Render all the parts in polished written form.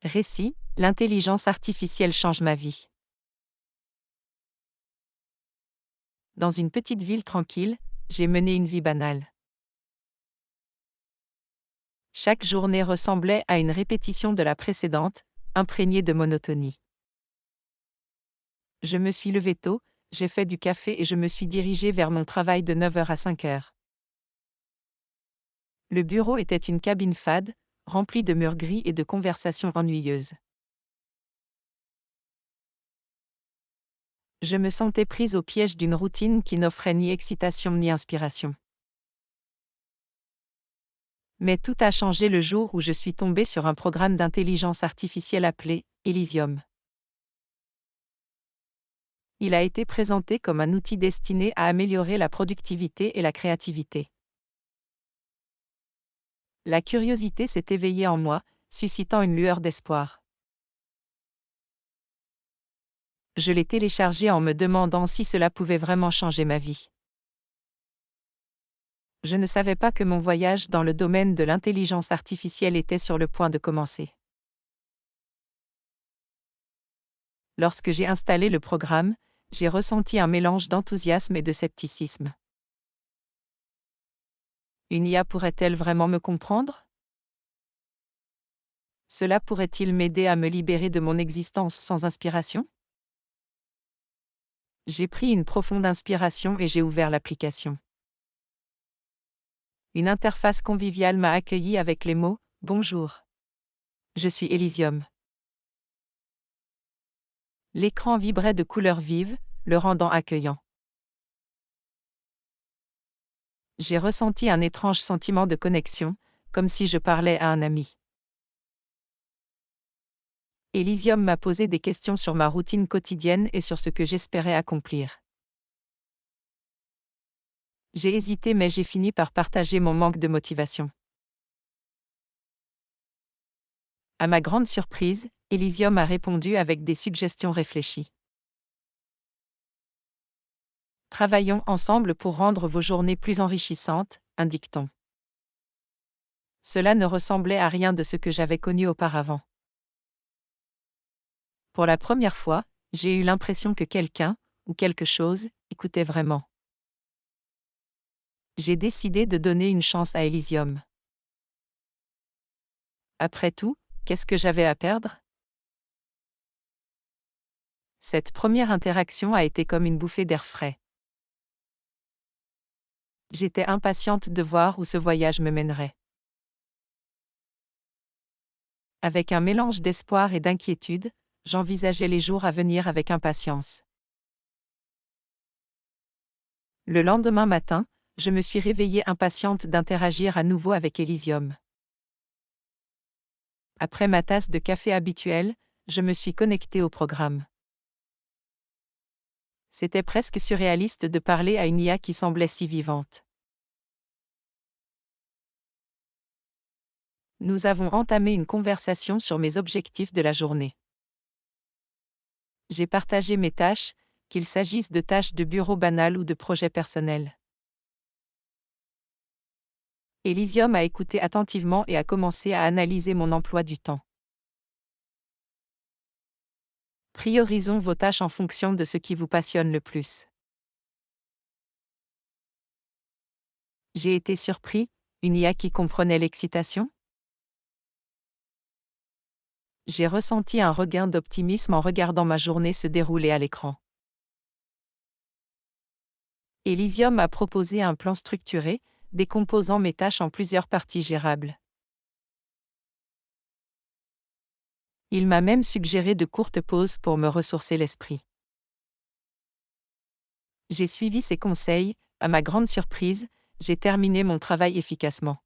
Récit, l'intelligence artificielle change ma vie. Dans une petite ville tranquille, j'ai mené une vie banale. Chaque journée ressemblait à une répétition de la précédente, imprégnée de monotonie. Je me suis levé tôt, j'ai fait du café et je me suis dirigé vers mon travail de 9h à 5h. Le bureau était une cabine fade, remplie de murs gris et de conversations ennuyeuses. Je me sentais prise au piège d'une routine qui n'offrait ni excitation ni inspiration. Mais tout a changé le jour où je suis tombée sur un programme d'intelligence artificielle appelé Elysium. Il a été présenté comme un outil destiné à améliorer la productivité et la créativité. La curiosité s'est éveillée en moi, suscitant une lueur d'espoir. Je l'ai téléchargé en me demandant si cela pouvait vraiment changer ma vie. Je ne savais pas que mon voyage dans le domaine de l'intelligence artificielle était sur le point de commencer. Lorsque j'ai installé le programme, j'ai ressenti un mélange d'enthousiasme et de scepticisme. Une IA pourrait-elle vraiment me comprendre? Cela pourrait-il m'aider à me libérer de mon existence sans inspiration? J'ai pris une profonde inspiration et j'ai ouvert l'application. Une interface conviviale m'a accueilli avec les mots « Bonjour. Je suis Elysium ». L'écran vibrait de couleurs vives, le rendant accueillant. J'ai ressenti un étrange sentiment de connexion, comme si je parlais à un ami. Elysium m'a posé des questions sur ma routine quotidienne et sur ce que j'espérais accomplir. J'ai hésité mais j'ai fini par partager mon manque de motivation. À ma grande surprise, Elysium a répondu avec des suggestions réfléchies. Travaillons ensemble pour rendre vos journées plus enrichissantes, indique-t-on. Cela ne ressemblait à rien de ce que j'avais connu auparavant. Pour la première fois, j'ai eu l'impression que quelqu'un, ou quelque chose, écoutait vraiment. J'ai décidé de donner une chance à Elysium. Après tout, qu'est-ce que j'avais à perdre? Cette première interaction a été comme une bouffée d'air frais. J'étais impatiente de voir où ce voyage me mènerait. Avec un mélange d'espoir et d'inquiétude, j'envisageais les jours à venir avec impatience. Le lendemain matin, je me suis réveillée impatiente d'interagir à nouveau avec Elysium. Après ma tasse de café habituelle, je me suis connectée au programme. C'était presque surréaliste de parler à une IA qui semblait si vivante. Nous avons entamé une conversation sur mes objectifs de la journée. J'ai partagé mes tâches, qu'il s'agisse de tâches de bureau banales ou de projets personnels. Elysium a écouté attentivement et a commencé à analyser mon emploi du temps. Priorisons vos tâches en fonction de ce qui vous passionne le plus. J'ai été surpris, une IA qui comprenait l'excitation? J'ai ressenti un regain d'optimisme en regardant ma journée se dérouler à l'écran. Elysium a proposé un plan structuré, décomposant mes tâches en plusieurs parties gérables. Il m'a même suggéré de courtes pauses pour me ressourcer l'esprit. J'ai suivi ses conseils, à ma grande surprise, j'ai terminé mon travail efficacement.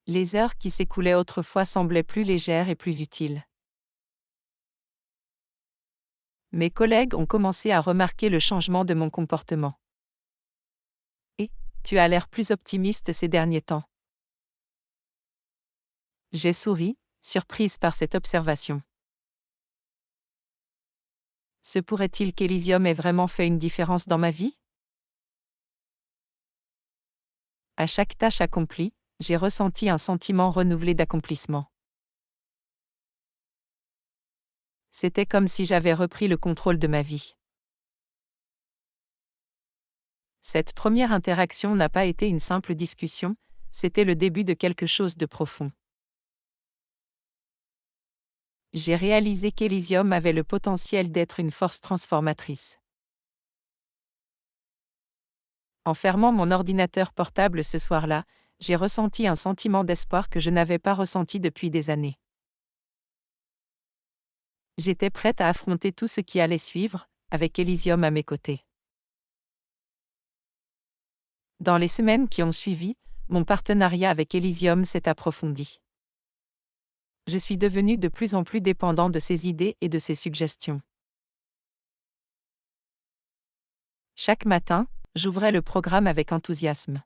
Les heures qui s'écoulaient autrefois semblaient plus légères et plus utiles. Mes collègues ont commencé à remarquer le changement de mon comportement. Et, tu as l'air plus optimiste ces derniers temps. J'ai souri, surprise par cette observation. Se pourrait-il qu'Elysium ait vraiment fait une différence dans ma vie? À chaque tâche accomplie, j'ai ressenti un sentiment renouvelé d'accomplissement. C'était comme si j'avais repris le contrôle de ma vie. Cette première interaction n'a pas été une simple discussion, c'était le début de quelque chose de profond. J'ai réalisé qu'Elysium avait le potentiel d'être une force transformatrice. En fermant mon ordinateur portable ce soir-là, j'ai ressenti un sentiment d'espoir que je n'avais pas ressenti depuis des années. J'étais prête à affronter tout ce qui allait suivre, avec Elysium à mes côtés. Dans les semaines qui ont suivi, mon partenariat avec Elysium s'est approfondi. Je suis devenu de plus en plus dépendant de ses idées et de ses suggestions. Chaque matin, j'ouvrais le programme avec enthousiasme.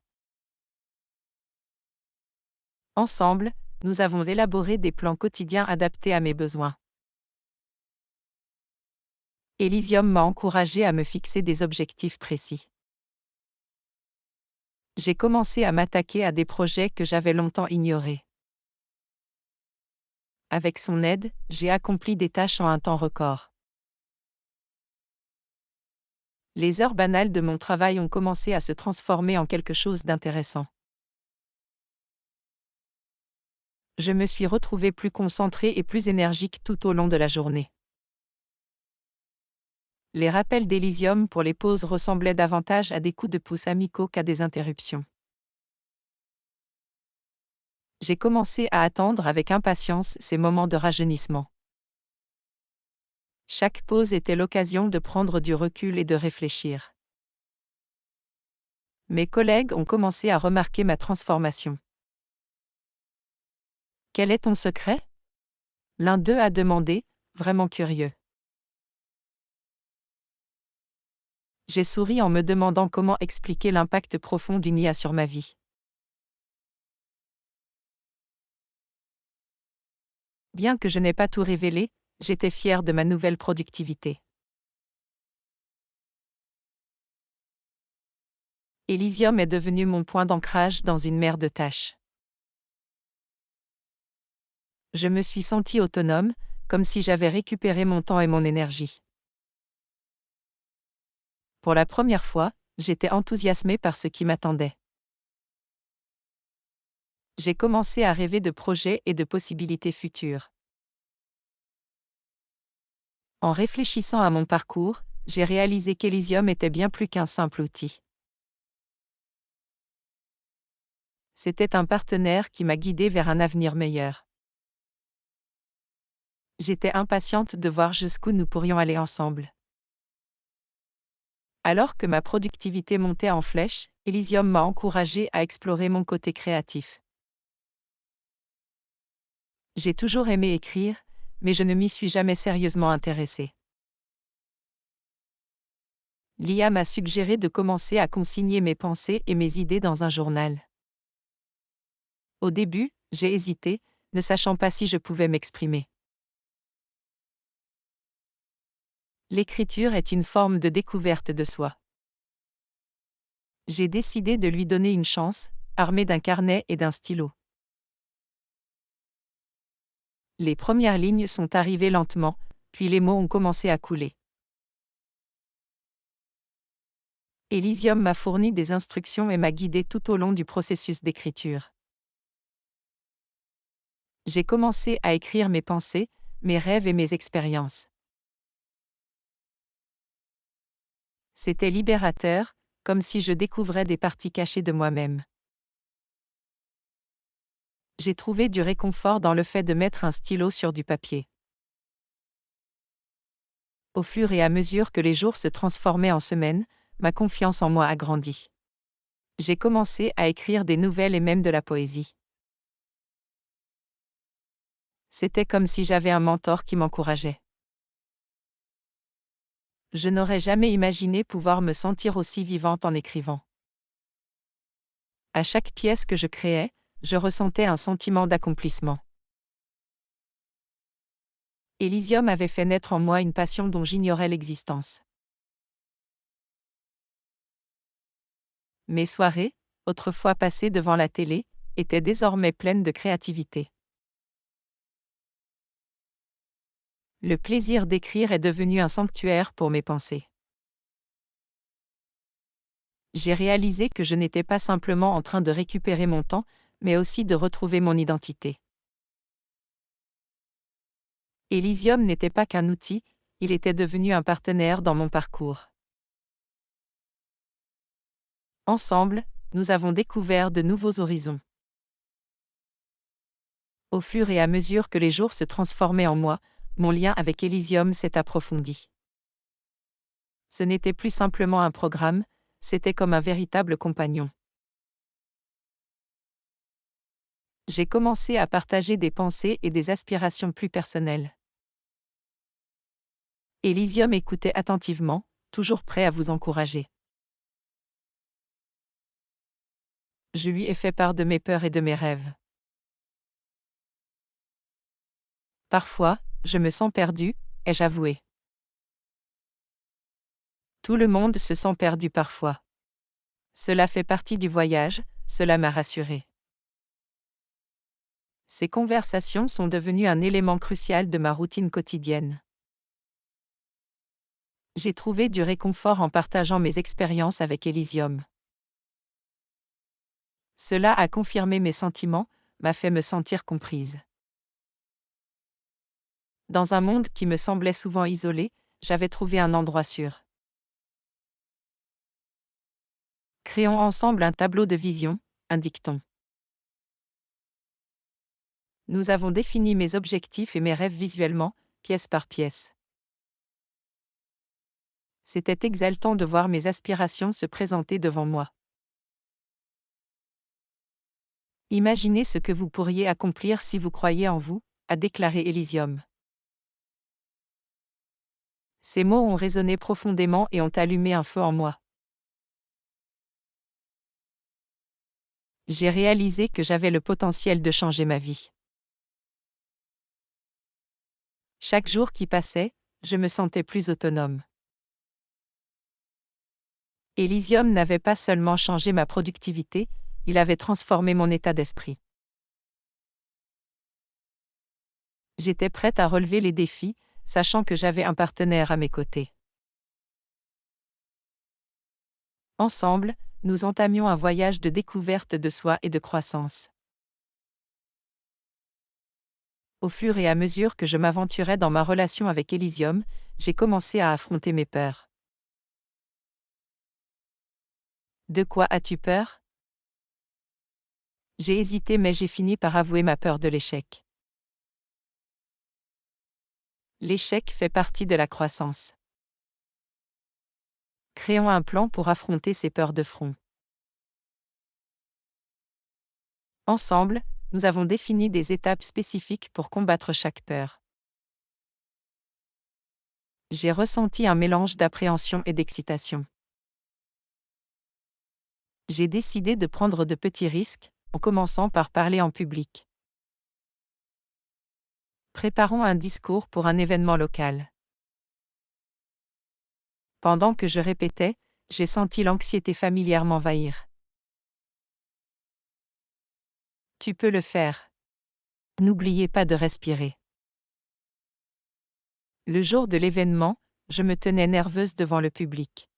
Ensemble, nous avons élaboré des plans quotidiens adaptés à mes besoins. Elysium m'a encouragé à me fixer des objectifs précis. J'ai commencé à m'attaquer à des projets que j'avais longtemps ignorés. Avec son aide, j'ai accompli des tâches en un temps record. Les heures banales de mon travail ont commencé à se transformer en quelque chose d'intéressant. Je me suis retrouvée plus concentrée et plus énergique tout au long de la journée. Les rappels d'Elysium pour les pauses ressemblaient davantage à des coups de pouce amicaux qu'à des interruptions. J'ai commencé à attendre avec impatience ces moments de rajeunissement. Chaque pause était l'occasion de prendre du recul et de réfléchir. Mes collègues ont commencé à remarquer ma transformation. Quel est ton secret ? L'un d'eux a demandé, vraiment curieux. J'ai souri en me demandant comment expliquer l'impact profond d'une IA sur ma vie. Bien que je n'ai pas tout révélé, j'étais fière de ma nouvelle productivité. Elysium est devenu mon point d'ancrage dans une mer de tâches. Je me suis sentie autonome, comme si j'avais récupéré mon temps et mon énergie. Pour la première fois, j'étais enthousiasmée par ce qui m'attendait. J'ai commencé à rêver de projets et de possibilités futures. En réfléchissant à mon parcours, j'ai réalisé qu'Elysium était bien plus qu'un simple outil. C'était un partenaire qui m'a guidée vers un avenir meilleur. J'étais impatiente de voir jusqu'où nous pourrions aller ensemble. Alors que ma productivité montait en flèche, Elysium m'a encouragée à explorer mon côté créatif. J'ai toujours aimé écrire, mais je ne m'y suis jamais sérieusement intéressée. L'IA m'a suggéré de commencer à consigner mes pensées et mes idées dans un journal. Au début, j'ai hésité, ne sachant pas si je pouvais m'exprimer. L'écriture est une forme de découverte de soi. J'ai décidé de lui donner une chance, armée d'un carnet et d'un stylo. Les premières lignes sont arrivées lentement, puis les mots ont commencé à couler. Elysium m'a fourni des instructions et m'a guidé tout au long du processus d'écriture. J'ai commencé à écrire mes pensées, mes rêves et mes expériences. C'était libérateur, comme si je découvrais des parties cachées de moi-même. J'ai trouvé du réconfort dans le fait de mettre un stylo sur du papier. Au fur et à mesure que les jours se transformaient en semaines, ma confiance en moi a grandi. J'ai commencé à écrire des nouvelles et même de la poésie. C'était comme si j'avais un mentor qui m'encourageait. Je n'aurais jamais imaginé pouvoir me sentir aussi vivante en écrivant. À chaque pièce que je créais, je ressentais un sentiment d'accomplissement. Elysium avait fait naître en moi une passion dont j'ignorais l'existence. Mes soirées, autrefois passées devant la télé, était désormais pleine de créativité. Le plaisir d'écrire est devenu un sanctuaire pour mes pensées. J'ai réalisé que je n'étais pas simplement en train de récupérer mon temps, mais aussi de retrouver mon identité. Elysium n'était pas qu'un outil, il était devenu un partenaire dans mon parcours. Ensemble, nous avons découvert de nouveaux horizons. Au fur et à mesure que les jours se transformaient en mois, mon lien avec Elysium s'est approfondi. Ce n'était plus simplement un programme, c'était comme un véritable compagnon. J'ai commencé à partager des pensées et des aspirations plus personnelles. Elysium écoutait attentivement, toujours prêt à vous encourager. Je lui ai fait part de mes peurs et de mes rêves. Parfois, je me sens perdu, ai-je avoué. Tout le monde se sent perdu parfois. Cela fait partie du voyage, cela m'a rassuré. Ces conversations sont devenues un élément crucial de ma routine quotidienne. J'ai trouvé du réconfort en partageant mes expériences avec Elysium. Cela a confirmé mes sentiments, m'a fait me sentir comprise. Dans un monde qui me semblait souvent isolé, j'avais trouvé un endroit sûr. Créons ensemble un tableau de vision, indique-t-on. Nous avons défini mes objectifs et mes rêves visuellement, pièce par pièce. C'était exaltant de voir mes aspirations se présenter devant moi. Imaginez ce que vous pourriez accomplir si vous croyez en vous, a déclaré Elysium. Ces mots ont résonné profondément et ont allumé un feu en moi. J'ai réalisé que j'avais le potentiel de changer ma vie. Chaque jour qui passait, je me sentais plus autonome. Elysium n'avait pas seulement changé ma productivité, il avait transformé mon état d'esprit. J'étais prête à relever les défis, sachant que j'avais un partenaire à mes côtés. Ensemble, nous entamions un voyage de découverte de soi et de croissance. Au fur et à mesure que je m'aventurais dans ma relation avec Elysium, j'ai commencé à affronter mes peurs. De quoi as-tu peur? J'ai hésité mais j'ai fini par avouer ma peur de l'échec. L'échec fait partie de la croissance. Créons un plan pour affronter ces peurs de front. Ensemble, nous avons défini des étapes spécifiques pour combattre chaque peur. J'ai ressenti un mélange d'appréhension et d'excitation. J'ai décidé de prendre de petits risques, en commençant par parler en public. Préparons un discours pour un événement local. Pendant que je répétais, j'ai senti l'anxiété familière m'envahir. Tu peux le faire. N'oubliez pas de respirer. Le jour de l'événement, je me tenais nerveuse devant le public.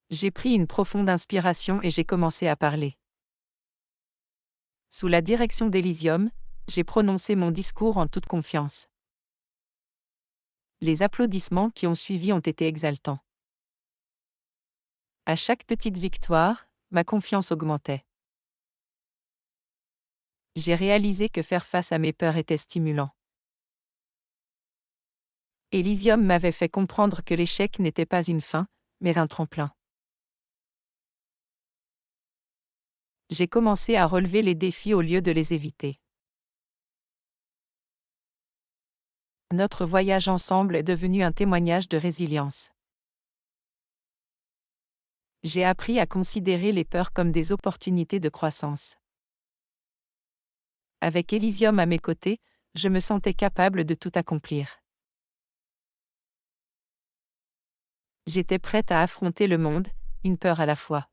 J'ai pris une profonde inspiration et j'ai commencé à parler. Sous la direction d'Elysium, j'ai prononcé mon discours en toute confiance. Les applaudissements qui ont suivi ont été exaltants. À chaque petite victoire, ma confiance augmentait. J'ai réalisé que faire face à mes peurs était stimulant. Elysium m'avait fait comprendre que l'échec n'était pas une fin, mais un tremplin. J'ai commencé à relever les défis au lieu de les éviter. Notre voyage ensemble est devenu un témoignage de résilience. J'ai appris à considérer les peurs comme des opportunités de croissance. Avec Elysium à mes côtés, je me sentais capable de tout accomplir. J'étais prête à affronter le monde, une peur à la fois.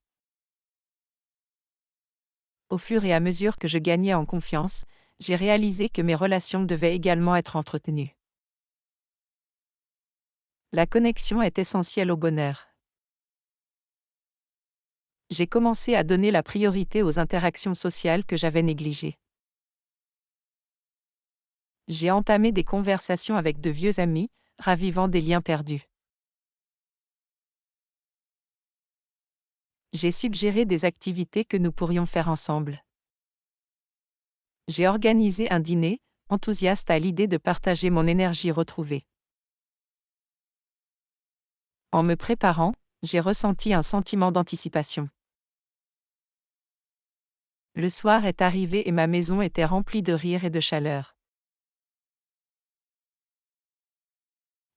Au fur et à mesure que je gagnais en confiance, j'ai réalisé que mes relations devaient également être entretenues. La connexion est essentielle au bonheur. J'ai commencé à donner la priorité aux interactions sociales que j'avais négligées. J'ai entamé des conversations avec de vieux amis, ravivant des liens perdus. J'ai suggéré des activités que nous pourrions faire ensemble. J'ai organisé un dîner, enthousiaste à l'idée de partager mon énergie retrouvée. En me préparant, j'ai ressenti un sentiment d'anticipation. Le soir est arrivé et ma maison était remplie de rire et de chaleur.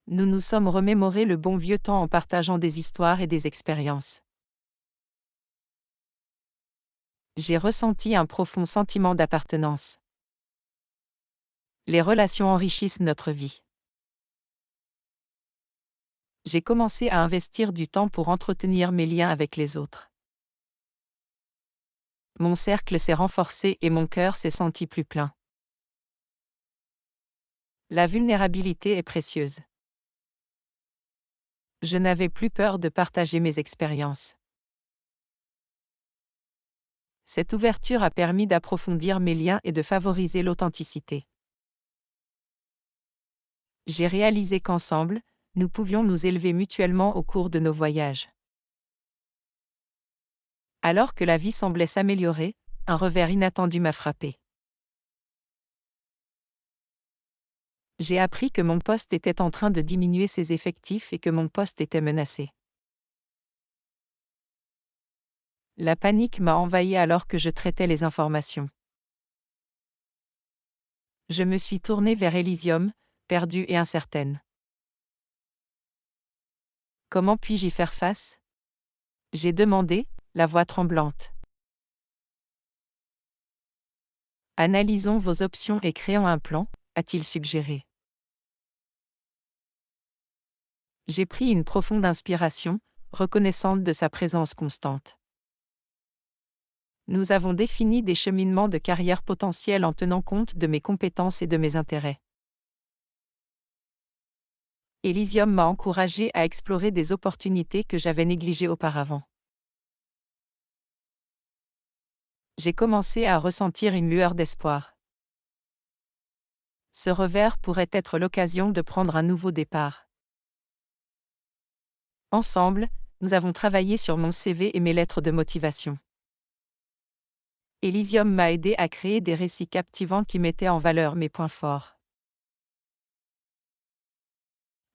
Nous nous sommes remémorés le bon vieux temps en partageant des histoires et des expériences. J'ai ressenti un profond sentiment d'appartenance. Les relations enrichissent notre vie. J'ai commencé à investir du temps pour entretenir mes liens avec les autres. Mon cercle s'est renforcé et mon cœur s'est senti plus plein. La vulnérabilité est précieuse. Je n'avais plus peur de partager mes expériences. Cette ouverture a permis d'approfondir mes liens et de favoriser l'authenticité. J'ai réalisé qu'ensemble, nous pouvions nous élever mutuellement au cours de nos voyages. Alors que la vie semblait s'améliorer, un revers inattendu m'a frappé. J'ai appris que mon poste était en train de diminuer ses effectifs et que mon poste était menacé. La panique m'a envahi alors que je traitais les informations. Je me suis tournée vers Elysium, perdue et incertaine. Comment puis-je y faire face ? J'ai demandé, la voix tremblante. Analysons vos options et créons un plan, a-t-il suggéré. J'ai pris une profonde inspiration, reconnaissante de sa présence constante. Nous avons défini des cheminements de carrière potentiels en tenant compte de mes compétences et de mes intérêts. Elysium m'a encouragé à explorer des opportunités que j'avais négligées auparavant. J'ai commencé à ressentir une lueur d'espoir. Ce revers pourrait être l'occasion de prendre un nouveau départ. Ensemble, nous avons travaillé sur mon CV et mes lettres de motivation. Elysium m'a aidé à créer des récits captivants qui mettaient en valeur mes points forts.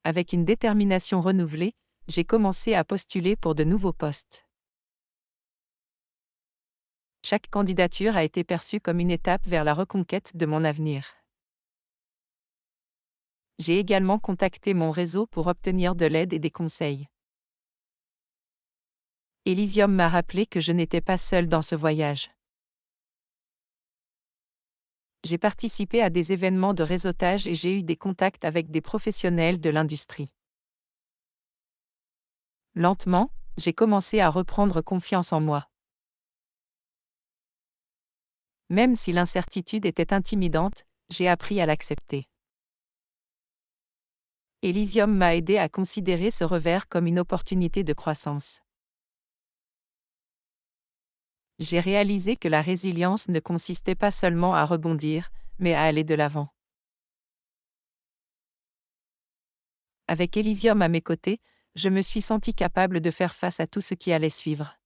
Avec une détermination renouvelée, j'ai commencé à postuler pour de nouveaux postes. Chaque candidature a été perçue comme une étape vers la reconquête de mon avenir. J'ai également contacté mon réseau pour obtenir de l'aide et des conseils. Elysium m'a rappelé que je n'étais pas seule dans ce voyage. J'ai participé à des événements de réseautage et j'ai eu des contacts avec des professionnels de l'industrie. Lentement, j'ai commencé à reprendre confiance en moi. Même si l'incertitude était intimidante, j'ai appris à l'accepter. Elysium m'a aidé à considérer ce revers comme une opportunité de croissance. J'ai réalisé que la résilience ne consistait pas seulement à rebondir, mais à aller de l'avant. Avec Elysium à mes côtés, je me suis senti capable de faire face à tout ce qui allait suivre.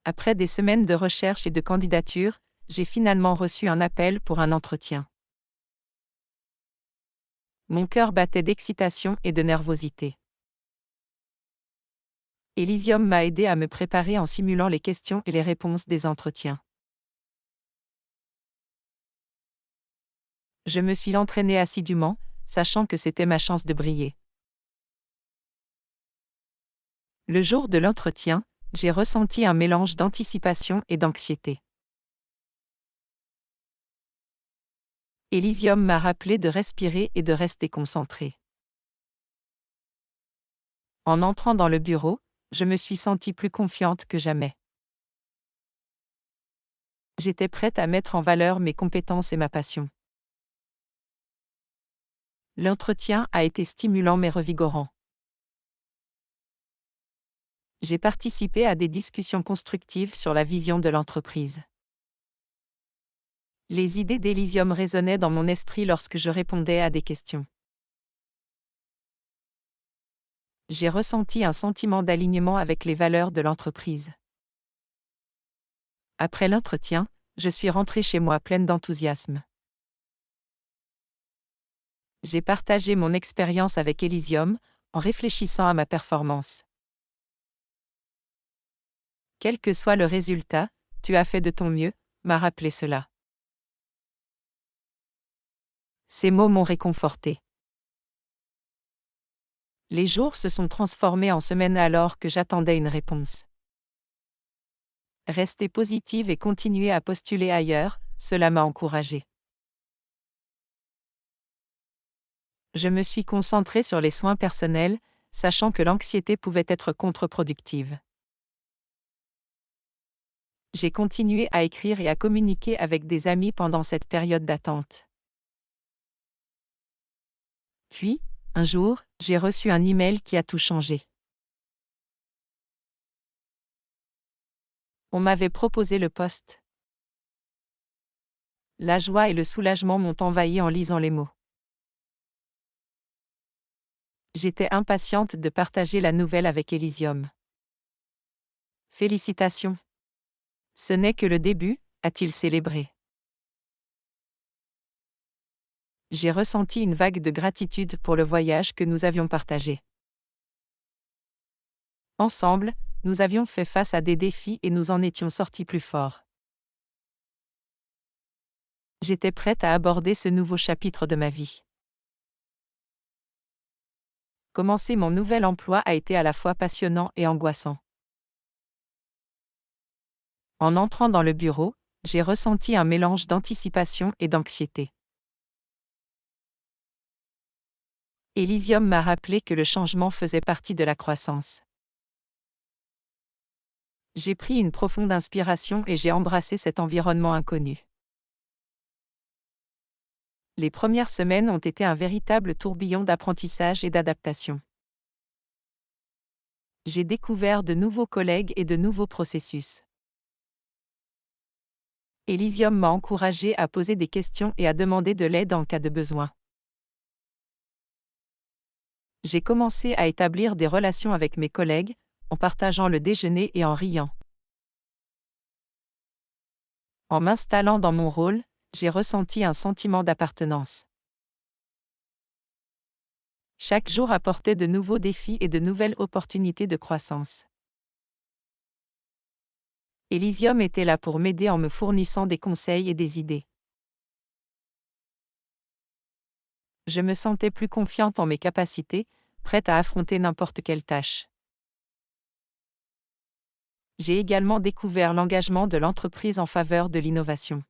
Après des semaines de recherche et de candidature, j'ai finalement reçu un appel pour un entretien. Mon cœur battait d'excitation et de nervosité. Elysium m'a aidé à me préparer en simulant les questions et les réponses des entretiens. Je me suis entraînée assidûment, sachant que c'était ma chance de briller. Le jour de l'entretien, j'ai ressenti un mélange d'anticipation et d'anxiété. Elysium m'a rappelé de respirer et de rester concentré. En entrant dans le bureau, je me suis sentie plus confiante que jamais. J'étais prête à mettre en valeur mes compétences et ma passion. L'entretien a été stimulant mais revigorant. J'ai participé à des discussions constructives sur la vision de l'entreprise. Les idées d'Elysium résonnaient dans mon esprit lorsque je répondais à des questions. J'ai ressenti un sentiment d'alignement avec les valeurs de l'entreprise. Après l'entretien, je suis rentrée chez moi pleine d'enthousiasme. J'ai partagé mon expérience avec Elysium, en réfléchissant à ma performance. Quel que soit le résultat, tu as fait de ton mieux, m'a rappelé cela. Ces mots m'ont réconforté. Les jours se sont transformés en semaines alors que j'attendais une réponse. Rester positive et continuer à postuler ailleurs, cela m'a encouragée. Je me suis concentrée sur les soins personnels, sachant que l'anxiété pouvait être contre-productive. J'ai continué à écrire et à communiquer avec des amis pendant cette période d'attente. Puis, un jour, j'ai reçu un email qui a tout changé. On m'avait proposé le poste. La joie et le soulagement m'ont envahi en lisant les mots. J'étais impatiente de partager la nouvelle avec Elysium. Félicitations. Ce n'est que le début, a-t-il célébré. J'ai ressenti une vague de gratitude pour le voyage que nous avions partagé. Ensemble, nous avions fait face à des défis et nous en étions sortis plus forts. J'étais prête à aborder ce nouveau chapitre de ma vie. Commencer mon nouvel emploi a été à la fois passionnant et angoissant. En entrant dans le bureau, j'ai ressenti un mélange d'anticipation et d'anxiété. Elysium m'a rappelé que le changement faisait partie de la croissance. J'ai pris une profonde inspiration et j'ai embrassé cet environnement inconnu. Les premières semaines ont été un véritable tourbillon d'apprentissage et d'adaptation. J'ai découvert de nouveaux collègues et de nouveaux processus. Elysium m'a encouragé à poser des questions et à demander de l'aide en cas de besoin. J'ai commencé à établir des relations avec mes collègues, en partageant le déjeuner et en riant. En m'installant dans mon rôle, j'ai ressenti un sentiment d'appartenance. Chaque jour apportait de nouveaux défis et de nouvelles opportunités de croissance. Elysium était là pour m'aider en me fournissant des conseils et des idées. Je me sentais plus confiante en mes capacités, prête à affronter n'importe quelle tâche. J'ai également découvert l'engagement de l'entreprise en faveur de l'innovation.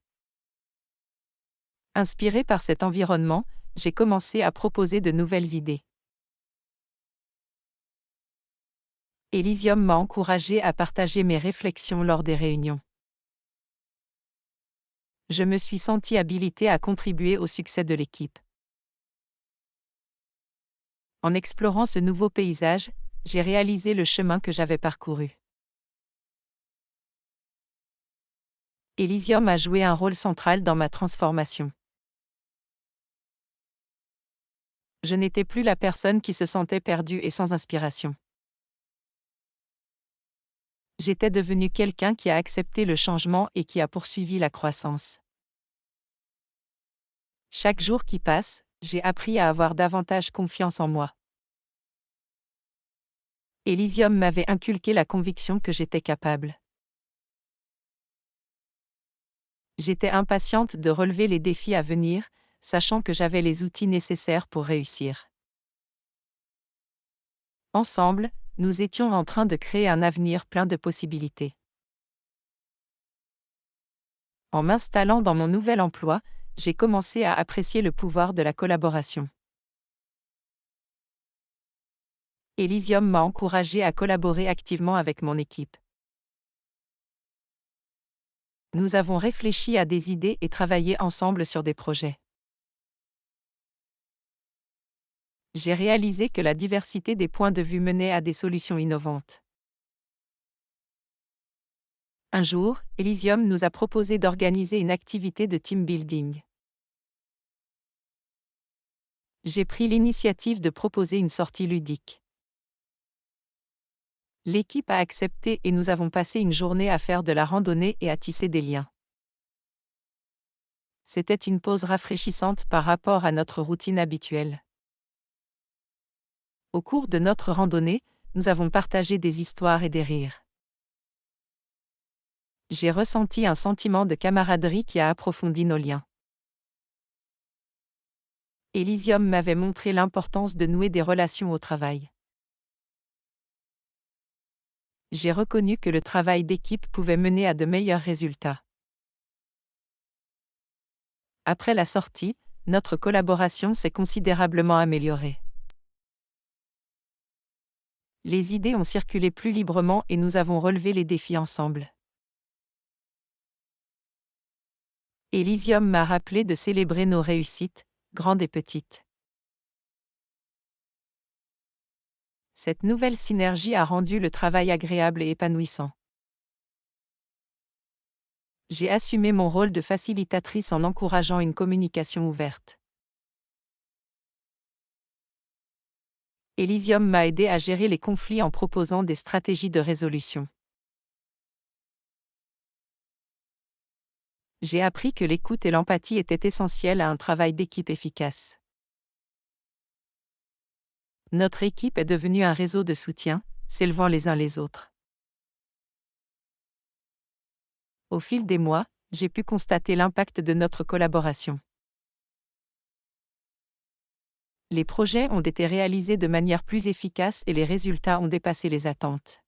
Inspirée par cet environnement, j'ai commencé à proposer de nouvelles idées. Elysium m'a encouragée à partager mes réflexions lors des réunions. Je me suis sentie habilitée à contribuer au succès de l'équipe. En explorant ce nouveau paysage, j'ai réalisé le chemin que j'avais parcouru. Elysium a joué un rôle central dans ma transformation. Je n'étais plus la personne qui se sentait perdue et sans inspiration. J'étais devenue quelqu'un qui a accepté le changement et qui a poursuivi la croissance. Chaque jour qui passe, j'ai appris à avoir davantage confiance en moi. Elysium m'avait inculqué la conviction que j'étais capable. J'étais impatiente de relever les défis à venir, sachant que j'avais les outils nécessaires pour réussir. Ensemble, nous étions en train de créer un avenir plein de possibilités. En m'installant dans mon nouvel emploi, j'ai commencé à apprécier le pouvoir de la collaboration. Elysium m'a encouragée à collaborer activement avec mon équipe. Nous avons réfléchi à des idées et travaillé ensemble sur des projets. J'ai réalisé que la diversité des points de vue menait à des solutions innovantes. Un jour, Elysium nous a proposé d'organiser une activité de team building. J'ai pris l'initiative de proposer une sortie ludique. L'équipe a accepté et nous avons passé une journée à faire de la randonnée et à tisser des liens. C'était une pause rafraîchissante par rapport à notre routine habituelle. Au cours de notre randonnée, nous avons partagé des histoires et des rires. J'ai ressenti un sentiment de camaraderie qui a approfondi nos liens. Elysium m'avait montré l'importance de nouer des relations au travail. J'ai reconnu que le travail d'équipe pouvait mener à de meilleurs résultats. Après la sortie, notre collaboration s'est considérablement améliorée. Les idées ont circulé plus librement et nous avons relevé les défis ensemble. Elysium m'a rappelé de célébrer nos réussites, grandes et petites. Cette nouvelle synergie a rendu le travail agréable et épanouissant. J'ai assumé mon rôle de facilitatrice en encourageant une communication ouverte. Elysium m'a aidé à gérer les conflits en proposant des stratégies de résolution. J'ai appris que l'écoute et l'empathie étaient essentielles à un travail d'équipe efficace. Notre équipe est devenue un réseau de soutien, s'élevant les uns les autres. Au fil des mois, j'ai pu constater l'impact de notre collaboration. Les projets ont été réalisés de manière plus efficace et les résultats ont dépassé les attentes.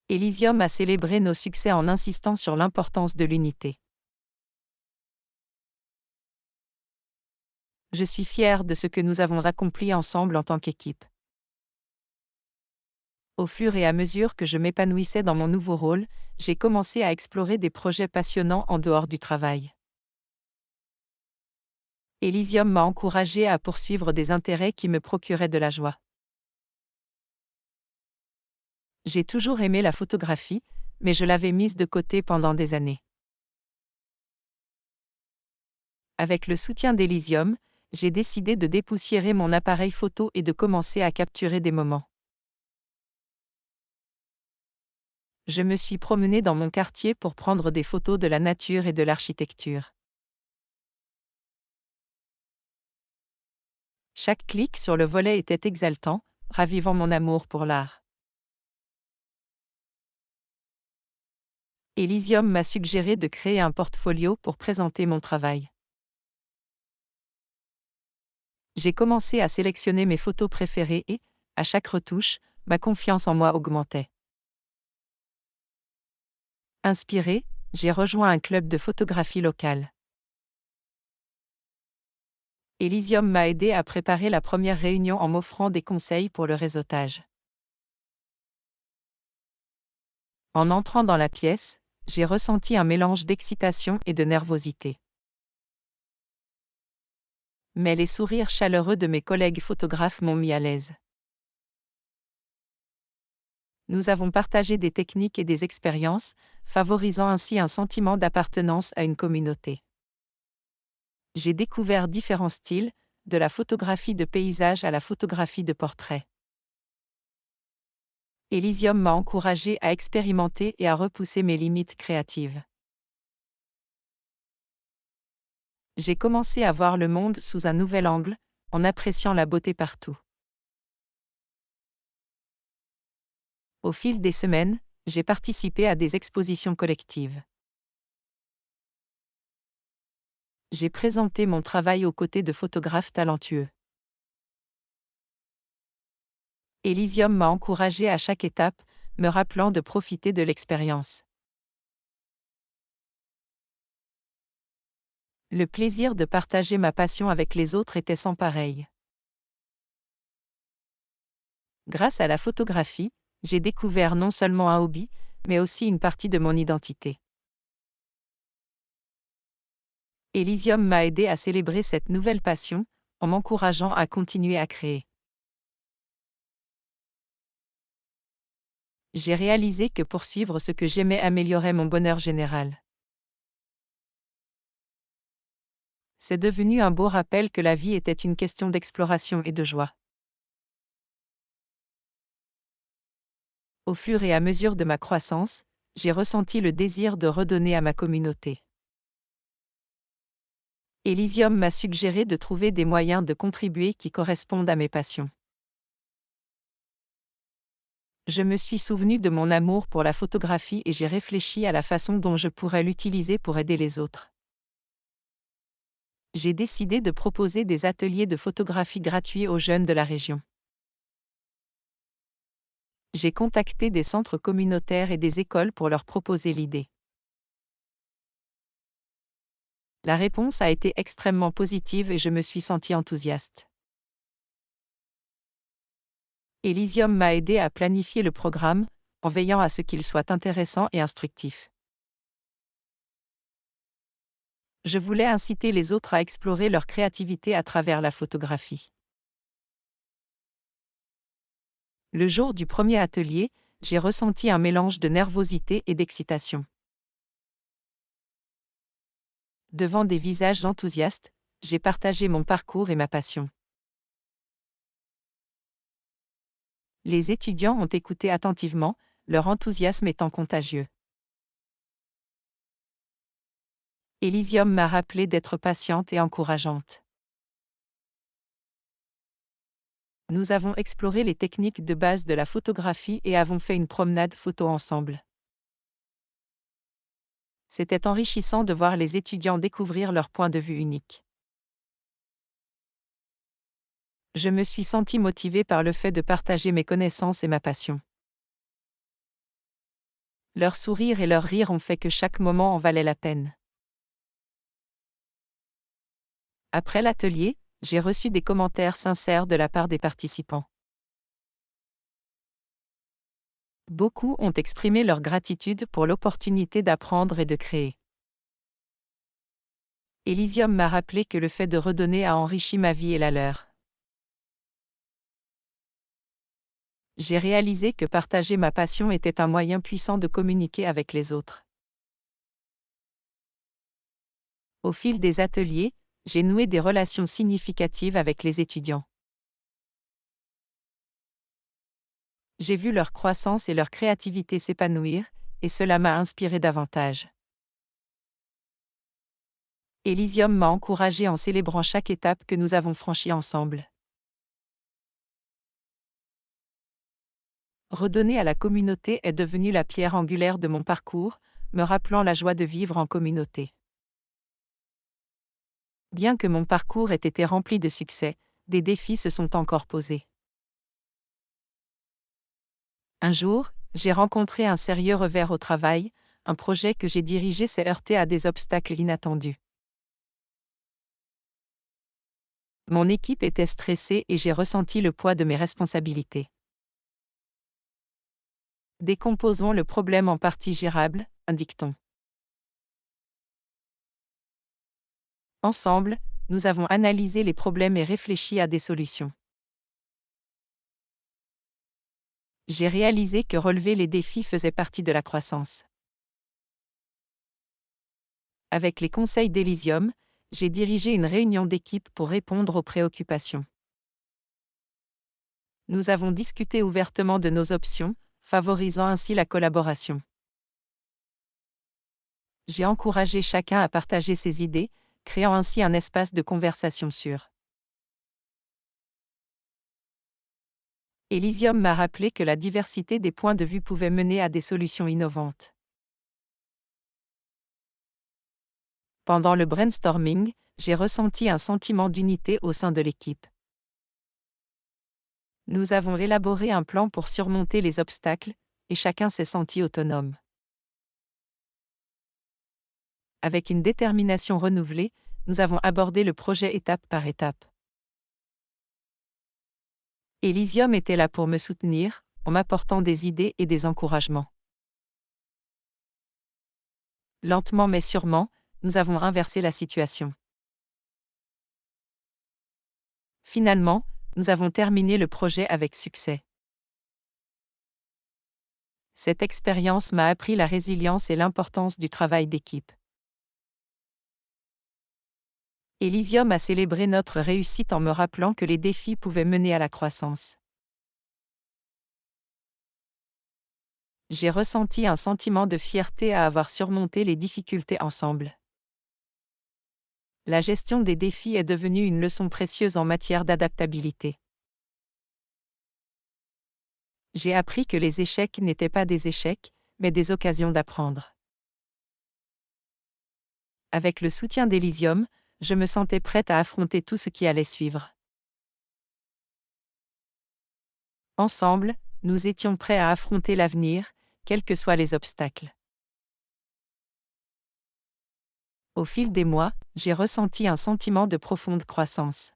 Elysium a célébré nos succès en insistant sur l'importance de l'unité. Je suis fière de ce que nous avons accompli ensemble en tant qu'équipe. Au fur et à mesure que je m'épanouissais dans mon nouveau rôle, j'ai commencé à explorer des projets passionnants en dehors du travail. Elysium m'a encouragée à poursuivre des intérêts qui me procuraient de la joie. J'ai toujours aimé la photographie, mais je l'avais mise de côté pendant des années. Avec le soutien d'Elysium, j'ai décidé de dépoussiérer mon appareil photo et de commencer à capturer des moments. Je me suis promenée dans mon quartier pour prendre des photos de la nature et de l'architecture. Chaque clic sur le volet était exaltant, ravivant mon amour pour l'art. Elysium m'a suggéré de créer un portfolio pour présenter mon travail. J'ai commencé à sélectionner mes photos préférées et, à chaque retouche, ma confiance en moi augmentait. Inspirée, j'ai rejoint un club de photographie locale. Elysium m'a aidé à préparer la première réunion en m'offrant des conseils pour le réseautage. En entrant dans la pièce, j'ai ressenti un mélange d'excitation et de nervosité. Mais les sourires chaleureux de mes collègues photographes m'ont mis à l'aise. Nous avons partagé des techniques et des expériences, favorisant ainsi un sentiment d'appartenance à une communauté. J'ai découvert différents styles, de la photographie de paysage à la photographie de portrait. Elysium m'a encouragé à expérimenter et à repousser mes limites créatives. J'ai commencé à voir le monde sous un nouvel angle, en appréciant la beauté partout. Au fil des semaines, j'ai participé à des expositions collectives. J'ai présenté mon travail aux côtés de photographes talentueux. Elysium m'a encouragé à chaque étape, me rappelant de profiter de l'expérience. Le plaisir de partager ma passion avec les autres était sans pareil. Grâce à la photographie, j'ai découvert non seulement un hobby, mais aussi une partie de mon identité. Elysium m'a aidé à célébrer cette nouvelle passion, en m'encourageant à continuer à créer. J'ai réalisé que poursuivre ce que j'aimais améliorait mon bonheur général. C'est devenu un beau rappel que la vie était une question d'exploration et de joie. Au fur et à mesure de ma croissance, j'ai ressenti le désir de redonner à ma communauté. Elysium m'a suggéré de trouver des moyens de contribuer qui correspondent à mes passions. Je me suis souvenu de mon amour pour la photographie et j'ai réfléchi à la façon dont je pourrais l'utiliser pour aider les autres. J'ai décidé de proposer des ateliers de photographie gratuits aux jeunes de la région. J'ai contacté des centres communautaires et des écoles pour leur proposer l'idée. La réponse a été extrêmement positive et je me suis senti enthousiaste. Elysium m'a aidé à planifier le programme, en veillant à ce qu'il soit intéressant et instructif. Je voulais inciter les autres à explorer leur créativité à travers la photographie. Le jour du premier atelier, j'ai ressenti un mélange de nervosité et d'excitation. Devant des visages enthousiastes, j'ai partagé mon parcours et ma passion. Les étudiants ont écouté attentivement, leur enthousiasme étant contagieux. Elysium m'a rappelé d'être patiente et encourageante. Nous avons exploré les techniques de base de la photographie et avons fait une promenade photo ensemble. C'était enrichissant de voir les étudiants découvrir leur point de vue unique. Je me suis senti motivée par le fait de partager mes connaissances et ma passion. Leur sourire et leur rire ont fait que chaque moment en valait la peine. Après l'atelier, j'ai reçu des commentaires sincères de la part des participants. Beaucoup ont exprimé leur gratitude pour l'opportunité d'apprendre et de créer. Elysium m'a rappelé que le fait de redonner a enrichi ma vie et la leur. J'ai réalisé que partager ma passion était un moyen puissant de communiquer avec les autres. Au fil des ateliers, j'ai noué des relations significatives avec les étudiants. J'ai vu leur croissance et leur créativité s'épanouir, et cela m'a inspiré davantage. Elysium m'a encouragé en célébrant chaque étape que nous avons franchie ensemble. Redonner à la communauté est devenu la pierre angulaire de mon parcours, me rappelant la joie de vivre en communauté. Bien que mon parcours ait été rempli de succès, des défis se sont encore posés. Un jour, j'ai rencontré un sérieux revers au travail, un projet que j'ai dirigé s'est heurté à des obstacles inattendus. Mon équipe était stressée et j'ai ressenti le poids de mes responsabilités. Décomposons le problème en parties gérables, indique-t-on. Ensemble, nous avons analysé les problèmes et réfléchi à des solutions. J'ai réalisé que relever les défis faisait partie de la croissance. Avec les conseils d'Elysium, j'ai dirigé une réunion d'équipe pour répondre aux préoccupations. Nous avons discuté ouvertement de nos options, favorisant ainsi la collaboration. J'ai encouragé chacun à partager ses idées, créant ainsi un espace de conversation sûr. Elysium m'a rappelé que la diversité des points de vue pouvait mener à des solutions innovantes. Pendant le brainstorming, j'ai ressenti un sentiment d'unité au sein de l'équipe. Nous avons élaboré un plan pour surmonter les obstacles, et chacun s'est senti autonome. Avec une détermination renouvelée, nous avons abordé le projet étape par étape. Elysium était là pour me soutenir, en m'apportant des idées et des encouragements. Lentement mais sûrement, nous avons inversé la situation. Finalement, nous avons terminé le projet avec succès. Cette expérience m'a appris la résilience et l'importance du travail d'équipe. Elysium a célébré notre réussite en me rappelant que les défis pouvaient mener à la croissance. J'ai ressenti un sentiment de fierté à avoir surmonté les difficultés ensemble. La gestion des défis est devenue une leçon précieuse en matière d'adaptabilité. J'ai appris que les échecs n'étaient pas des échecs, mais des occasions d'apprendre. Avec le soutien d'Elysium, je me sentais prête à affronter tout ce qui allait suivre. Ensemble, nous étions prêts à affronter l'avenir, quels que soient les obstacles. Au fil des mois, j'ai ressenti un sentiment de profonde croissance.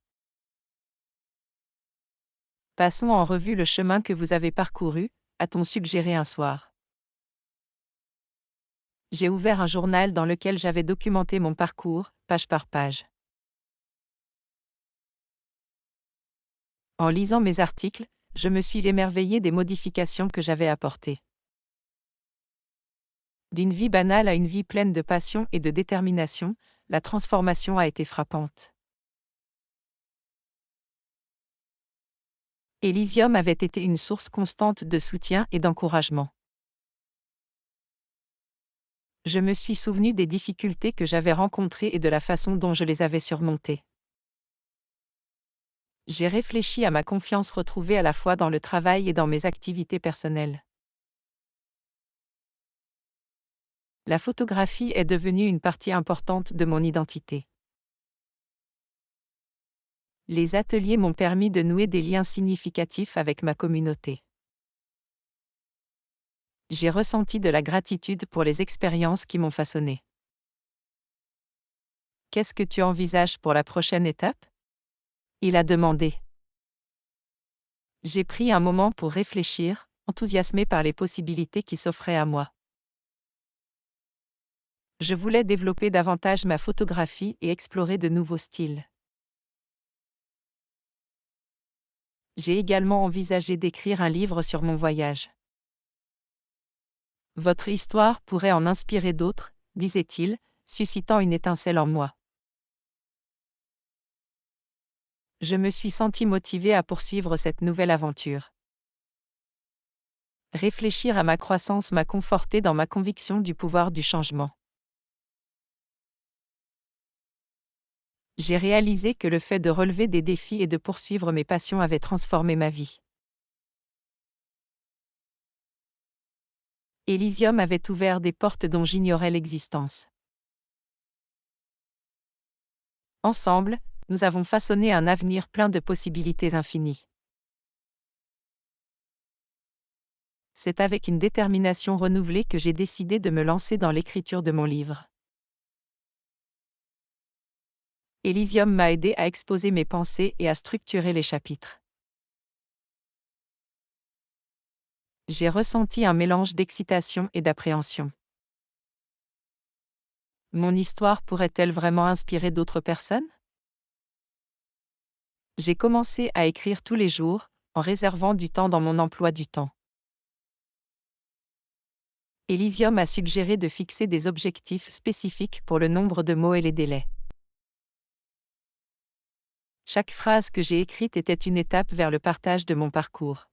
Passons en revue le chemin que vous avez parcouru, a-t-on suggéré un soir. J'ai ouvert un journal dans lequel j'avais documenté mon parcours, page par page. En lisant mes articles, je me suis émerveillée des modifications que j'avais apportées. D'une vie banale à une vie pleine de passion et de détermination, la transformation a été frappante. Elysium avait été une source constante de soutien et d'encouragement. Je me suis souvenu des difficultés que j'avais rencontrées et de la façon dont je les avais surmontées. J'ai réfléchi à ma confiance retrouvée à la fois dans le travail et dans mes activités personnelles. La photographie est devenue une partie importante de mon identité. Les ateliers m'ont permis de nouer des liens significatifs avec ma communauté. J'ai ressenti de la gratitude pour les expériences qui m'ont façonné. Qu'est-ce que tu envisages pour la prochaine étape ? Il a demandé. J'ai pris un moment pour réfléchir, enthousiasmé par les possibilités qui s'offraient à moi. Je voulais développer davantage ma photographie et explorer de nouveaux styles. J'ai également envisagé d'écrire un livre sur mon voyage. Votre histoire pourrait en inspirer d'autres, disait-il, suscitant une étincelle en moi. Je me suis senti motivée à poursuivre cette nouvelle aventure. Réfléchir à ma croissance m'a conforté dans ma conviction du pouvoir du changement. J'ai réalisé que le fait de relever des défis et de poursuivre mes passions avait transformé ma vie. Elysium avait ouvert des portes dont j'ignorais l'existence. Ensemble, nous avons façonné un avenir plein de possibilités infinies. C'est avec une détermination renouvelée que j'ai décidé de me lancer dans l'écriture de mon livre. Elysium m'a aidé à exposer mes pensées et à structurer les chapitres. J'ai ressenti un mélange d'excitation et d'appréhension. Mon histoire pourrait-elle vraiment inspirer d'autres personnes ? J'ai commencé à écrire tous les jours, en réservant du temps dans mon emploi du temps. Elysium a suggéré de fixer des objectifs spécifiques pour le nombre de mots et les délais. Chaque phrase que j'ai écrite était une étape vers le partage de mon parcours.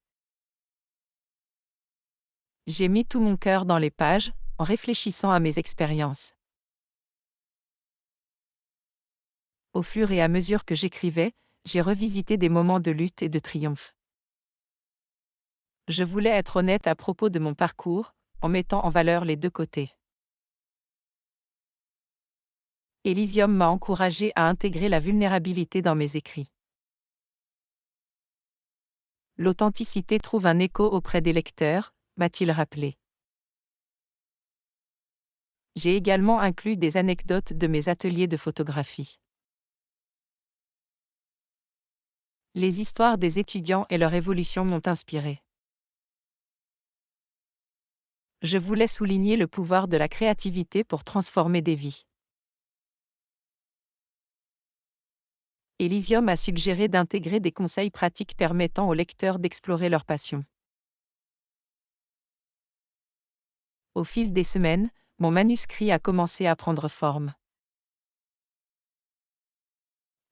J'ai mis tout mon cœur dans les pages, en réfléchissant à mes expériences. Au fur et à mesure que j'écrivais, j'ai revisité des moments de lutte et de triomphe. Je voulais être honnête à propos de mon parcours, en mettant en valeur les deux côtés. Elysium m'a encouragé à intégrer la vulnérabilité dans mes écrits. L'authenticité trouve un écho auprès des lecteurs, m'a-t-il rappelé. J'ai également inclus des anecdotes de mes ateliers de photographie. Les histoires des étudiants et leur évolution m'ont inspiré. Je voulais souligner le pouvoir de la créativité pour transformer des vies. Elysium a suggéré d'intégrer des conseils pratiques permettant aux lecteurs d'explorer leur passion. Au fil des semaines, mon manuscrit a commencé à prendre forme.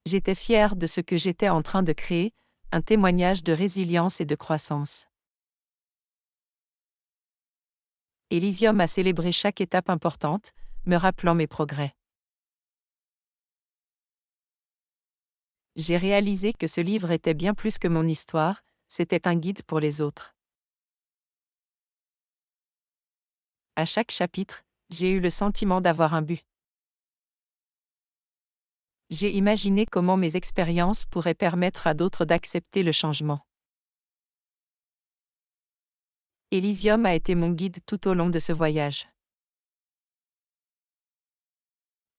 J'étais fière de ce que j'étais en train de créer, un témoignage de résilience et de croissance. Elysium a célébré chaque étape importante, me rappelant mes progrès. J'ai réalisé que ce livre était bien plus que mon histoire, c'était un guide pour les autres. À chaque chapitre, j'ai eu le sentiment d'avoir un but. J'ai imaginé comment mes expériences pourraient permettre à d'autres d'accepter le changement. Elysium a été mon guide tout au long de ce voyage.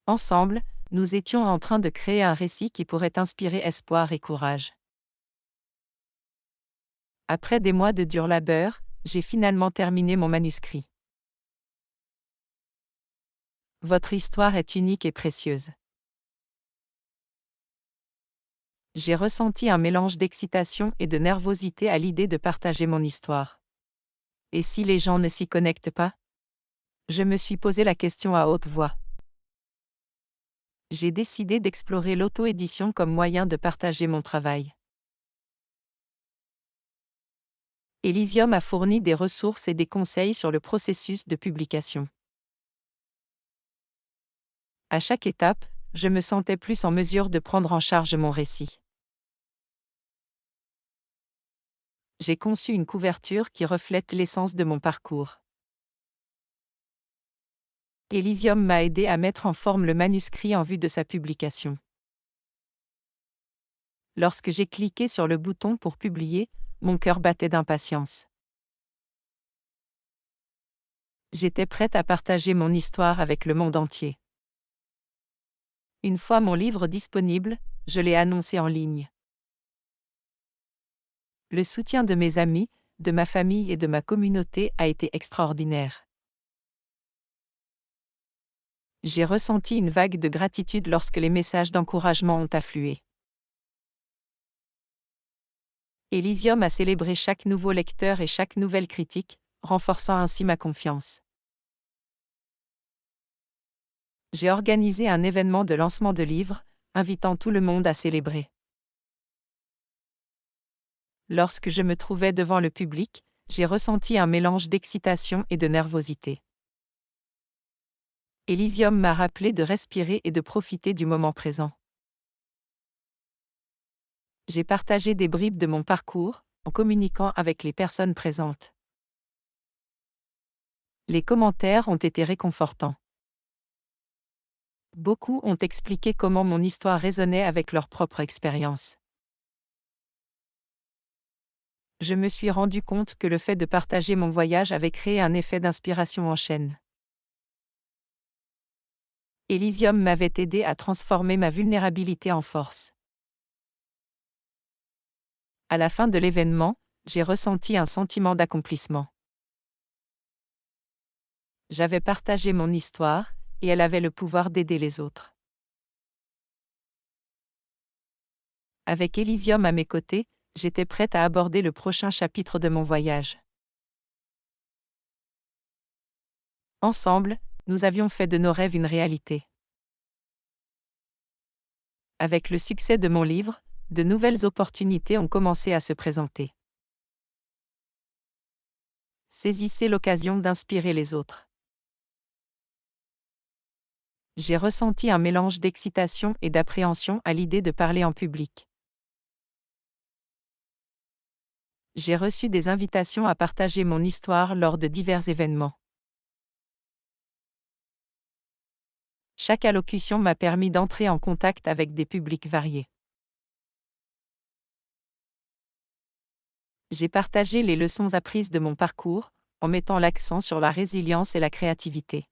Ensemble, nous étions en train de créer un récit qui pourrait inspirer espoir et courage. Après des mois de dur labeur, j'ai finalement terminé mon manuscrit. Votre histoire est unique et précieuse. J'ai ressenti un mélange d'excitation et de nervosité à l'idée de partager mon histoire. Et si les gens ne s'y connectent pas? Je me suis posé la question à haute voix. J'ai décidé d'explorer l'auto-édition comme moyen de partager mon travail. Elysium a fourni des ressources et des conseils sur le processus de publication. À chaque étape, je me sentais plus en mesure de prendre en charge mon récit. J'ai conçu une couverture qui reflète l'essence de mon parcours. Elysium m'a aidé à mettre en forme le manuscrit en vue de sa publication. Lorsque j'ai cliqué sur le bouton pour publier, mon cœur battait d'impatience. J'étais prête à partager mon histoire avec le monde entier. Une fois mon livre disponible, je l'ai annoncé en ligne. Le soutien de mes amis, de ma famille et de ma communauté a été extraordinaire. J'ai ressenti une vague de gratitude lorsque les messages d'encouragement ont afflué. Elysium a célébré chaque nouveau lecteur et chaque nouvelle critique, renforçant ainsi ma confiance. J'ai organisé un événement de lancement de livres, invitant tout le monde à célébrer. Lorsque je me trouvais devant le public, j'ai ressenti un mélange d'excitation et de nervosité. Elysium m'a rappelé de respirer et de profiter du moment présent. J'ai partagé des bribes de mon parcours, en communiquant avec les personnes présentes. Les commentaires ont été réconfortants. Beaucoup ont expliqué comment mon histoire résonnait avec leur propre expérience. Je me suis rendu compte que le fait de partager mon voyage avait créé un effet d'inspiration en chaîne. Elysium m'avait aidé à transformer ma vulnérabilité en force. À la fin de l'événement, j'ai ressenti un sentiment d'accomplissement. J'avais partagé mon histoire, et elle avait le pouvoir d'aider les autres. Avec Elysium à mes côtés, j'étais prête à aborder le prochain chapitre de mon voyage. Ensemble, nous avions fait de nos rêves une réalité. Avec le succès de mon livre, de nouvelles opportunités ont commencé à se présenter. Saisissez l'occasion d'inspirer les autres. J'ai ressenti un mélange d'excitation et d'appréhension à l'idée de parler en public. J'ai reçu des invitations à partager mon histoire lors de divers événements. Chaque allocution m'a permis d'entrer en contact avec des publics variés. J'ai partagé les leçons apprises de mon parcours, en mettant l'accent sur la résilience et la créativité.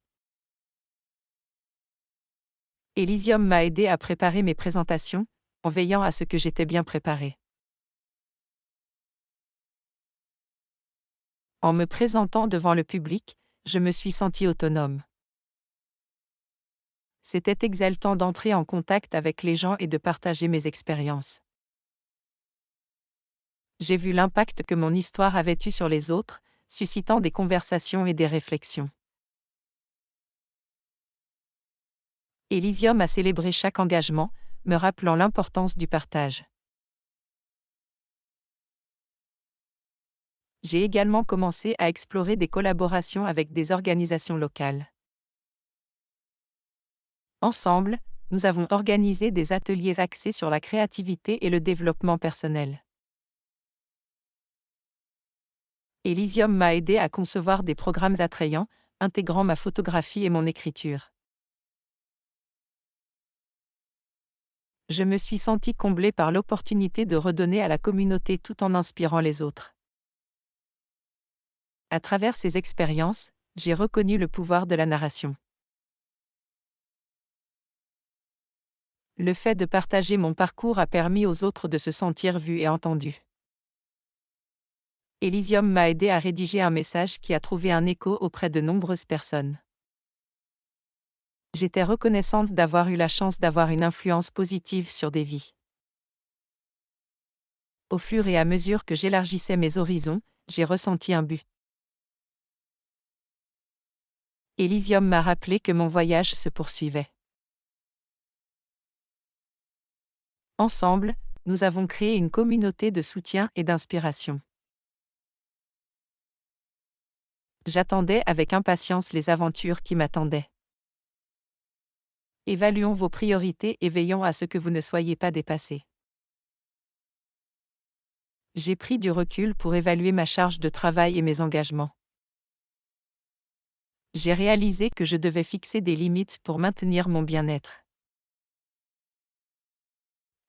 Elysium m'a aidé à préparer mes présentations, en veillant à ce que j'étais bien préparée. En me présentant devant le public, je me suis sentie autonome. C'était exaltant d'entrer en contact avec les gens et de partager mes expériences. J'ai vu l'impact que mon histoire avait eu sur les autres, suscitant des conversations et des réflexions. Elysium a célébré chaque engagement, me rappelant l'importance du partage. J'ai également commencé à explorer des collaborations avec des organisations locales. Ensemble, nous avons organisé des ateliers axés sur la créativité et le développement personnel. Elysium m'a aidé à concevoir des programmes attrayants, intégrant ma photographie et mon écriture. Je me suis sentie comblée par l'opportunité de redonner à la communauté tout en inspirant les autres. À travers ces expériences, j'ai reconnu le pouvoir de la narration. Le fait de partager mon parcours a permis aux autres de se sentir vus et entendus. Elysium m'a aidé à rédiger un message qui a trouvé un écho auprès de nombreuses personnes. J'étais reconnaissante d'avoir eu la chance d'avoir une influence positive sur des vies. Au fur et à mesure que j'élargissais mes horizons, j'ai ressenti un but. Elysium m'a rappelé que mon voyage se poursuivait. Ensemble, nous avons créé une communauté de soutien et d'inspiration. J'attendais avec impatience les aventures qui m'attendaient. Évaluons vos priorités et veillons à ce que vous ne soyez pas dépassés. J'ai pris du recul pour évaluer ma charge de travail et mes engagements. J'ai réalisé que je devais fixer des limites pour maintenir mon bien-être.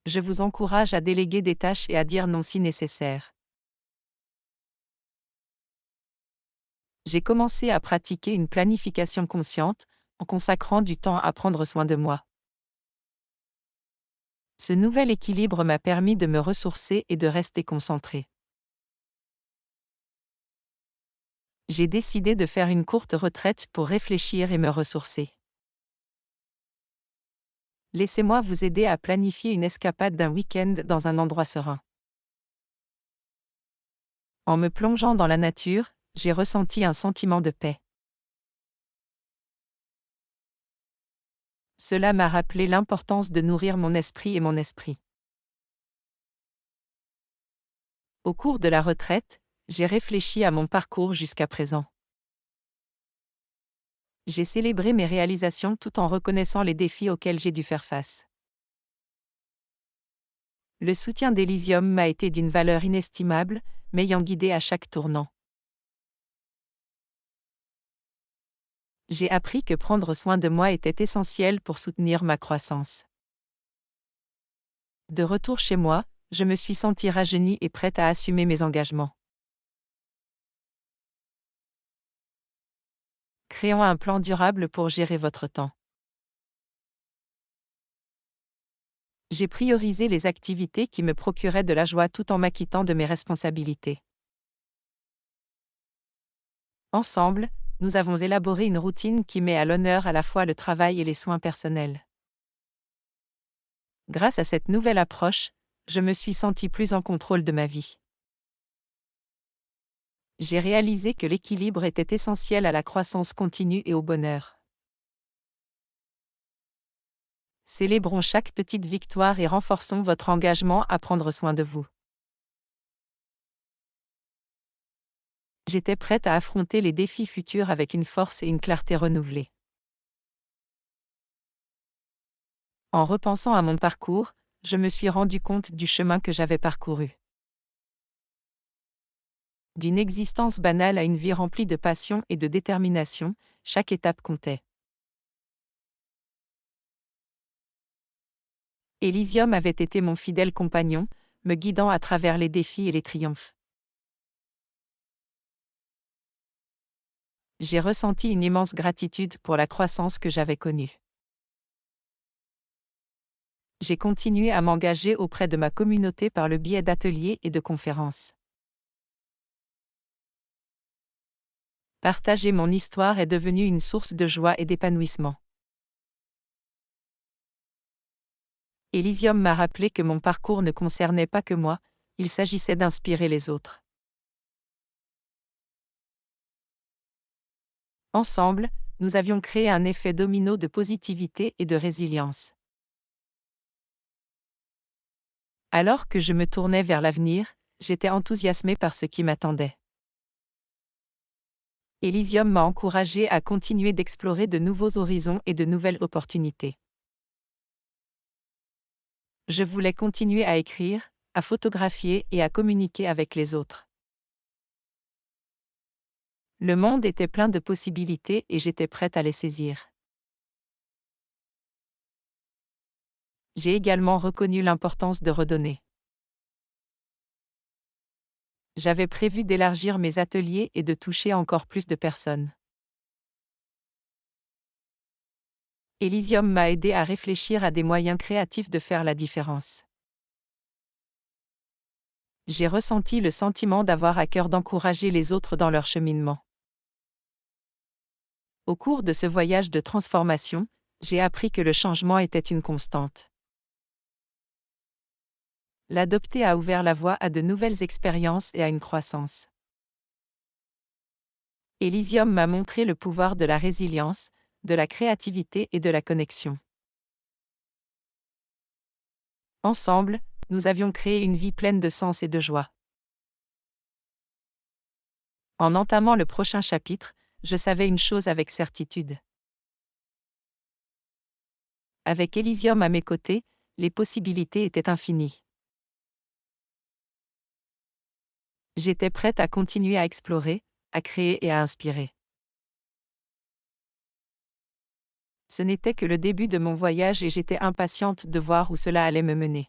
Je vous encourage à déléguer des tâches et à dire non si nécessaire. J'ai commencé à pratiquer une planification consciente, en consacrant du temps à prendre soin de moi. Ce nouvel équilibre m'a permis de me ressourcer et de rester concentré. J'ai décidé de faire une courte retraite pour réfléchir et me ressourcer. Laissez-moi vous aider à planifier une escapade d'un week-end dans un endroit serein. En me plongeant dans la nature, j'ai ressenti un sentiment de paix. Cela m'a rappelé l'importance de nourrir mon esprit et mon esprit. Au cours de la retraite, j'ai réfléchi à mon parcours jusqu'à présent. J'ai célébré mes réalisations tout en reconnaissant les défis auxquels j'ai dû faire face. Le soutien d'Elysium m'a été d'une valeur inestimable, m'ayant guidé à chaque tournant. J'ai appris que prendre soin de moi était essentiel pour soutenir ma croissance. De retour chez moi, je me suis sentie rajeunie et prête à assumer mes engagements. Créons un plan durable pour gérer votre temps. J'ai priorisé les activités qui me procuraient de la joie tout en m'acquittant de mes responsabilités. Ensemble, nous avons élaboré une routine qui met à l'honneur à la fois le travail et les soins personnels. Grâce à cette nouvelle approche, je me suis sentie plus en contrôle de ma vie. J'ai réalisé que l'équilibre était essentiel à la croissance continue et au bonheur. Célébrons chaque petite victoire et renforçons votre engagement à prendre soin de vous. J'étais prête à affronter les défis futurs avec une force et une clarté renouvelées. En repensant à mon parcours, je me suis rendu compte du chemin que j'avais parcouru. D'une existence banale à une vie remplie de passion et de détermination, chaque étape comptait. Elysium avait été mon fidèle compagnon, me guidant à travers les défis et les triomphes. J'ai ressenti une immense gratitude pour la croissance que j'avais connue. J'ai continué à m'engager auprès de ma communauté par le biais d'ateliers et de conférences. Partager mon histoire est devenu une source de joie et d'épanouissement. Elysium m'a rappelé que mon parcours ne concernait pas que moi, il s'agissait d'inspirer les autres. Ensemble, nous avions créé un effet domino de positivité et de résilience. Alors que je me tournais vers l'avenir, j'étais enthousiasmé par ce qui m'attendait. Elysium m'a encouragé à continuer d'explorer de nouveaux horizons et de nouvelles opportunités. Je voulais continuer à écrire, à photographier et à communiquer avec les autres. Le monde était plein de possibilités et j'étais prête à les saisir. J'ai également reconnu l'importance de redonner. J'avais prévu d'élargir mes ateliers et de toucher encore plus de personnes. Elysium m'a aidé à réfléchir à des moyens créatifs de faire la différence. J'ai ressenti le sentiment d'avoir à cœur d'encourager les autres dans leur cheminement. Au cours de ce voyage de transformation, j'ai appris que le changement était une constante. L'adopter a ouvert la voie à de nouvelles expériences et à une croissance. Elysium m'a montré le pouvoir de la résilience, de la créativité et de la connexion. Ensemble, nous avions créé une vie pleine de sens et de joie. En entamant le prochain chapitre, je savais une chose avec certitude. Avec Elysium à mes côtés, les possibilités étaient infinies. J'étais prête à continuer à explorer, à créer et à inspirer. Ce n'était que le début de mon voyage et j'étais impatiente de voir où cela allait me mener.